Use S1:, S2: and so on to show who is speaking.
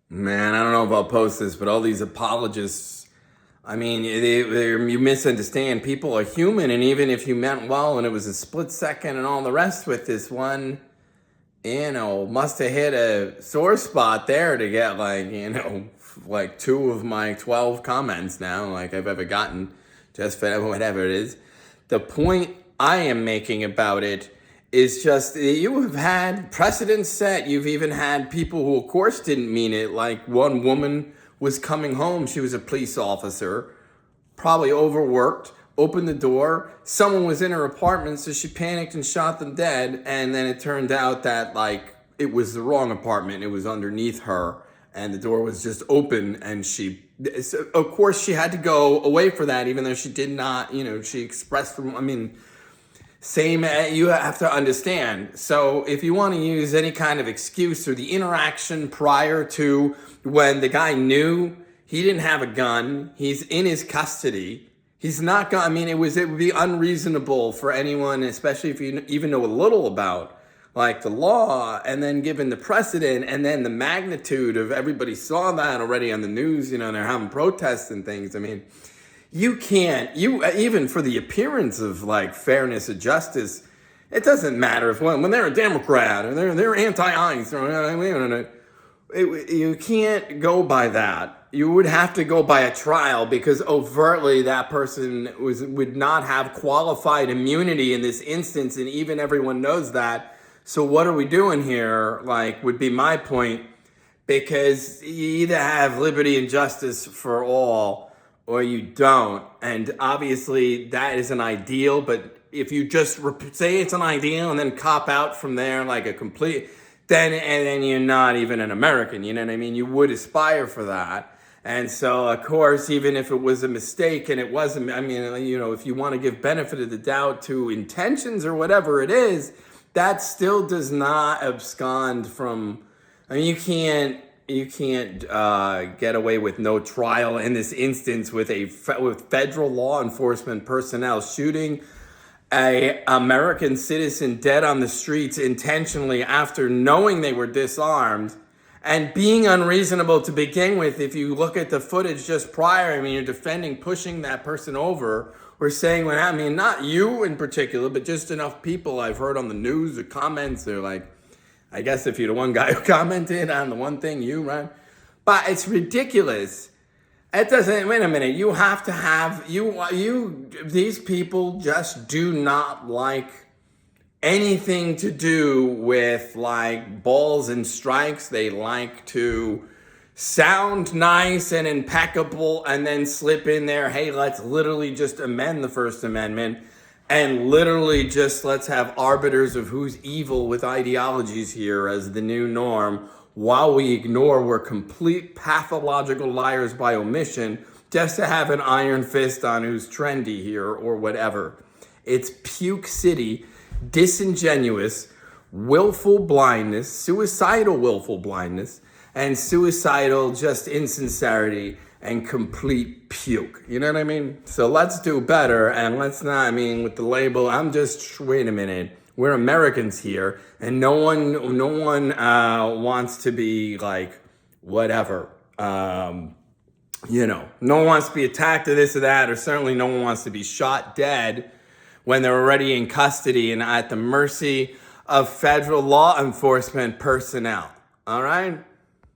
S1: Man, I don't know if I'll post this, but all these apologists, I mean, you misunderstand. People are human, and even if you meant well and it was a split second and all the rest with this one, must have hit a sore spot there to get like two of my 12 comments now, like I've ever gotten, just for whatever it is. The point I am making about it is just you have had precedents set. You've even had people who, of course, didn't mean it. Like one woman was coming home. She was a police officer, probably overworked, opened the door. Someone was in her apartment, so she panicked and shot them dead. And then it turned out that it was the wrong apartment. It was underneath her, and the door was just open. And so of course, she had to go away for that, even though she did not. She expressed. Same, you have to understand. So if you want to use any kind of excuse or the interaction prior to when the guy knew he didn't have a gun, he's in his custody, he's not going, it would be unreasonable for anyone, especially if you even know a little about the law, and then given the precedent and then the magnitude of everybody saw that already on the news, they're having protests and things. You can't, even for the appearance of fairness and justice, it doesn't matter if when they're a Democrat or they're anti-ICE you can't go by that. You would have to go by a trial because overtly that person would not have qualified immunity in this instance, and even everyone knows that. So what are we doing here? Would be my point, because you either have liberty and justice for all or you don't. And obviously that is an ideal, but if you just say it's an ideal and then cop out from there like a complete, then you're not even an American, you know what I mean? You would aspire for that. And so, of course, even if it was a mistake and it wasn't, if you want to give benefit of the doubt to intentions or whatever it is, that still does not abscond from, you can't get away with no trial in this instance with federal law enforcement personnel shooting a American citizen dead on the streets intentionally after knowing they were disarmed and being unreasonable to begin with. If you look at the footage just prior, you're defending pushing that person over or saying what happened. Not you in particular, but just enough people I've heard on the news, the comments, they're like, I guess if you're the one guy who commented on the one thing, right? But it's ridiculous. It doesn't, wait a minute, you have to have, these people just do not like anything to do with balls and strikes. They like to sound nice and impeccable and then slip in there, hey, let's literally just amend the First Amendment. And literally just let's have arbiters of who's evil with ideologies here as the new norm, while we ignore we're complete pathological liars by omission just to have an iron fist on who's trendy here or whatever. It's puke city, disingenuous, willful blindness, suicidal willful blindness, and suicidal just insincerity and complete puke. You know what I mean? So let's do better, and let's not, with the label, wait a minute. We're Americans here, and no one wants to be whatever. No one wants to be attacked or this or that, or certainly no one wants to be shot dead when they're already in custody and at the mercy of federal law enforcement personnel. All right?